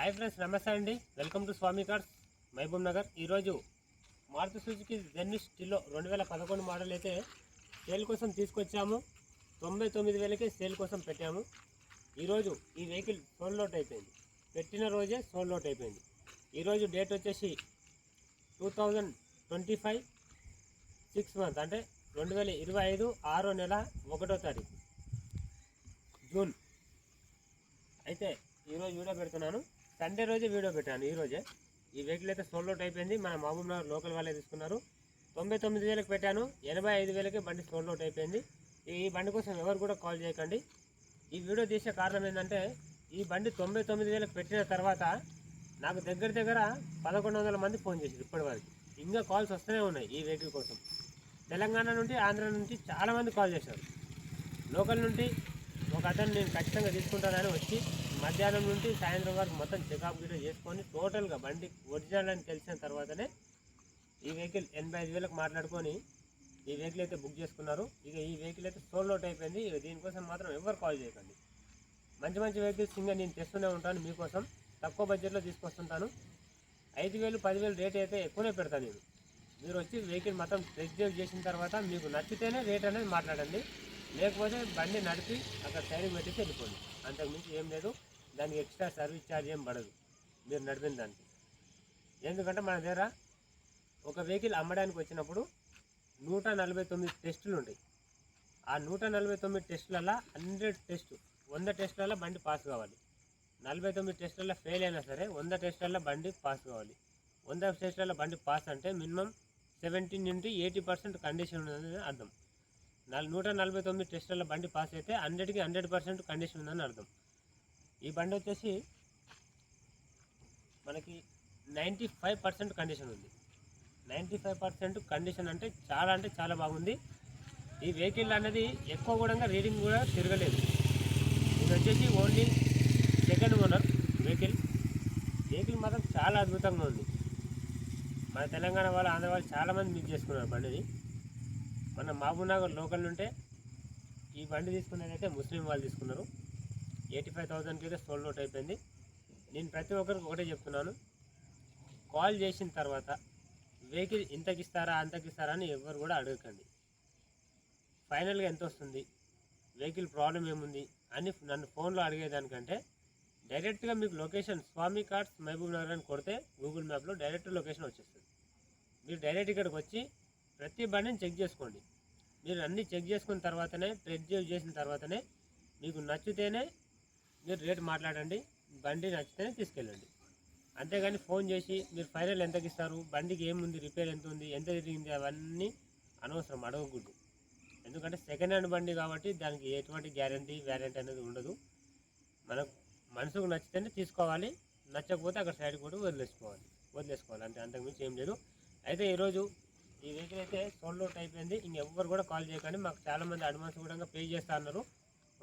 Hi friends, నమస్తే అండి. Welcome to Swami cars Mahabubnagar. ఈరోజు మారుతి సుజుకి జెన్నిస్ టిలో 2011 మోడల్ అయితే సేల్ కోసం తీసుకొచ్చాము. 99,000కే సేల్ కోసం పెట్టాము. ఈరోజు ఈ వెహికల్ సోల్డ్ అవుట్ అయిపోయింది. పెట్టిన రోజే సోల్డ్ అవుట్ అయిపోయింది. ఈరోజు డేట్ వచ్చేసి 2025 6 మంత్, అంటే 2025 6వ నెల 1వ తారీఖు జూన్. అయితే ఈరోజు వీడియో పెడుతున్నాను. సండే రోజే వీడియో పెట్టాను. ఈరోజే ఈ వెహికల్ అయితే సోల్డ్ అవుట్ అయిపోయింది. మన మహబూబ్ నగర్ లోకల్ వాళ్ళే తీసుకున్నారు. 99,000కి పెట్టాను. 85,000కే బండి సోల్డ్ అవుట్ అయిపోయింది. ఈ బండి కోసం ఎవరు కూడా కాల్ చేయకండి. ఈ వీడియో తీసే కారణం ఏంటంటే, ఈ బండి 99,000కి పెట్టిన తర్వాత నాకు దగ్గర 1,100 మంది ఫోన్ చేశారు. ఇప్పటి వరకు ఇంకా కాల్స్ వస్తూనే ఉన్నాయి ఈ వెహికల్ కోసం. తెలంగాణ నుండి, ఆంధ్ర నుంచి చాలామంది కాల్ చేశారు. లోకల్ నుండి ఒక అతను నేను ఖచ్చితంగా తీసుకుంటానని వచ్చి మధ్యాహ్నం నుండి సాయంత్రం వరకు మొత్తం చెకప్ గిట చేసుకొని టోటల్గా బండి ఒరిజినల్ అని తెలిసిన తర్వాతనే ఈ వెహికల్ 85,000కి మాట్లాడుకొని ఈ వెహికల్ అయితే బుక్ చేసుకున్నారు. ఇక ఈ వెహికల్ అయితే సోల్డ్ అవుట్ అయిపోయింది. ఇక దీనికోసం మాత్రం ఎవరు కాల్ చేయకండి. మంచి మంచి వెహికల్స్ ఇంకా నేను తెస్తూనే ఉంటాను. మీకోసం తక్కువ బడ్జెట్లో తీసుకొస్తుంటాను. 5,000 10,000 రేట్ అయితే ఎక్కువనే పెడతాను నేను. మీరు వచ్చి వెహికల్ మొత్తం టెస్ట్ డ్రైవ్ చేసిన తర్వాత మీకు నచ్చితేనే రేట్ అనేది మాట్లాడండి. లేకపోతే బండి నడిపి అక్కడ సైడ్కి పెట్టేసి వెళ్ళిపోండి. అంతకుమించి ఏం లేదు. దానికి ఎక్స్ట్రా సర్వీస్ ఛార్జ్ ఏం పడదు మీరు నడిపిన దానికి. ఎందుకంటే మన దగ్గర ఒక వెహికల్ అమ్మడానికి వచ్చినప్పుడు 149 టెస్టులు ఉంటాయి. ఆ 149 టెస్టులలో 100 టెస్టులలో బండి పాస్ కావాలి. 49 టెస్టులలో ఫెయిల్ అయినా సరే 100 టెస్టులలో బండి పాస్ కావాలి. 100 టెస్టులలో బండి పాస్ అంటే మినిమం 70 నుండి 80% కండిషన్ ఉందని అర్థం. 149 టెస్టులలో బండి పాస్ అయితే 100కి 100% కండిషన్ ఉందని అర్థం. ఈ బండి వచ్చేసి మనకి 95% కండిషన్ ఉంది. 95% కండిషన్ అంటే చాలా బాగుంది. ఈ వెహికల్ అనేది ఎక్కువ కూడా రీడింగ్ కూడా తిరగలేదు. ఇది వచ్చేసి ఓన్లీ సెకండ్ ఓనర్ వెహికల్ మాత్రం చాలా అద్భుతంగా ఉంది. మన తెలంగాణ వాళ్ళు, ఆంధ్ర వాళ్ళు చాలామంది మిస్ చేసుకున్నారు బండిని. మన మహబూబ్ నగర్ లోకల్ నుంటే ఈ బండి తీసుకునేదైతే ముస్లిం వాళ్ళు తీసుకున్నారు. 85,000కి అయితే సోల్డ్ అవుట్ అయిపోయింది. నేను ప్రతి ఒక్కరికి ఒకటే చెప్తున్నాను, కాల్ చేసిన తర్వాత వెహికల్ ఇంతకిస్తారా అంతకిస్తారా అని ఎవరు కూడా అడగకండి. ఫైనల్గా ఎంత వస్తుంది, వెహికల్ ప్రాబ్లం ఏముంది అని నన్ను ఫోన్లో అడిగేదానికంటే డైరెక్ట్గా మీకు లొకేషన్ స్వామి కార్స్ మహబూబ్ నగర్ అని కొడితే గూగుల్ మ్యాప్లో డైరెక్ట్ లొకేషన్ వచ్చేస్తుంది. మీరు డైరెక్ట్ ఇక్కడికి వచ్చి ప్రతి బండిని చెక్ చేసుకోండి. మీరు అన్నీ చెక్ చేసుకున్న తర్వాతనే, టెస్ట్ డ్రైవ్ చేసిన తర్వాతనే మీకు నచ్చితేనే మీరు రేట్ మాట్లాడండి. బండి నచ్చితేనే తీసుకెళ్ళండి. అంతేగాని ఫోన్ చేసి మీరు ఫైనల్ ఎంతకి ఇస్తారు, బండికి ఏముంది, రిపేర్ ఎంత ఉంది, ఎంత తిరిగింది, అవన్నీ అనవసరం, అడగకూడదు. ఎందుకంటే సెకండ్ హ్యాండ్ బండి కాబట్టి దానికి ఎటువంటి గ్యారంటీ వ్యారంటీ అనేది ఉండదు. మనకు మనసుకు నచ్చితేనే తీసుకోవాలి, నచ్చకపోతే అక్కడ సైడ్ కూడా వదిలేసుకోవాలి అంటే అంతకుమించి ఏం లేదు. అయితే ఈరోజు ఈ వెహికల్ అయితే సోల్డ్ అవుట్ అయిపోయింది. ఇంకెవ్వరు కూడా కాల్ చేయకండి. మాకు చాలామంది అడ్వాన్స్ కూడా పే చేస్తా అన్నారు.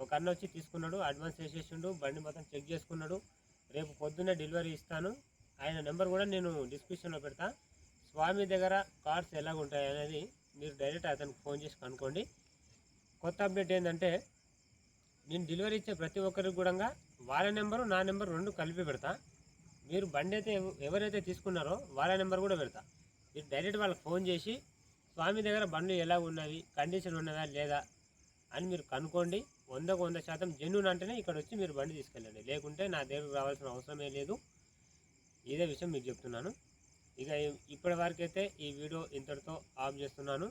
ఒక అన్న వచ్చి తీసుకున్నాడు, అడ్వాన్స్ వేసేసిండు, బండి మొత్తం చెక్ చేసుకున్నాడు. రేపు పొద్దున్నే డెలివరీ ఇస్తాను. ఆయన నెంబర్ కూడా నేను డిస్క్రిప్షన్లో పెడతా. స్వామి దగ్గర కార్స్ ఎలాగ ఉంటాయి అనేది మీరు డైరెక్ట్ అతనికి ఫోన్ చేసి కనుక్కోండి. కొత్త అప్డేట్ ఏంటంటే, నేను డెలివరీ ఇచ్చే ప్రతి ఒక్కరికి కూడా వాళ్ళ నెంబరు నా నెంబర్ 2 కలిపి పెడతా. మీరు బండి అయితే ఎవరైతే తీసుకున్నారో వాళ్ళ నెంబర్ కూడా పెడతా. మీరు డైరెక్ట్ వాళ్ళకి ఫోన్ చేసి స్వామి దగ్గర బండ్లు ఎలా ఉన్నవి, కండిషన్ ఉన్నదా లేదా అని మీరు కనుక్కోండి. 100కు 100% జెన్యూన్ అంటేనే ఇక్కడ వచ్చి మీరు బండి తీసుకెళ్ళండి. లేకుంటే నా దగ్గరకు రావాల్సిన అవసరమే లేదు. ఇదే విషయం మీకు చెప్తున్నాను. ఇక ఇప్పటి వరకు అయితే ఈ వీడియో ఇంతటితో ఆఫ్ చేస్తున్నాను.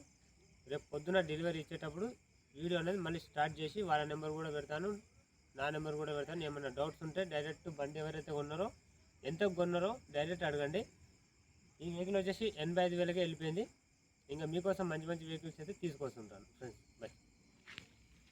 రేపు పొద్దున డెలివరీ ఇచ్చేటప్పుడు వీడియో అనేది మళ్ళీ స్టార్ట్ చేసి వాళ్ళ నెంబర్ కూడా పెడతాను, నా నెంబర్ కూడా పెడతాను. ఏమైనా డౌట్స్ ఉంటే డైరెక్ట్ బండి ఎవరైతే కొన్నారో, ఎంత కొన్నారో డైరెక్ట్ అడగండి. ఈ వెహికల్ వచ్చేసి 85,000కే వెళ్ళిపోయింది. ఇంకా మీకోసం మంచి మంచి వెహికల్స్ అయితే తీసుకొస్తుంటాను ఫ్రెండ్స్. బై.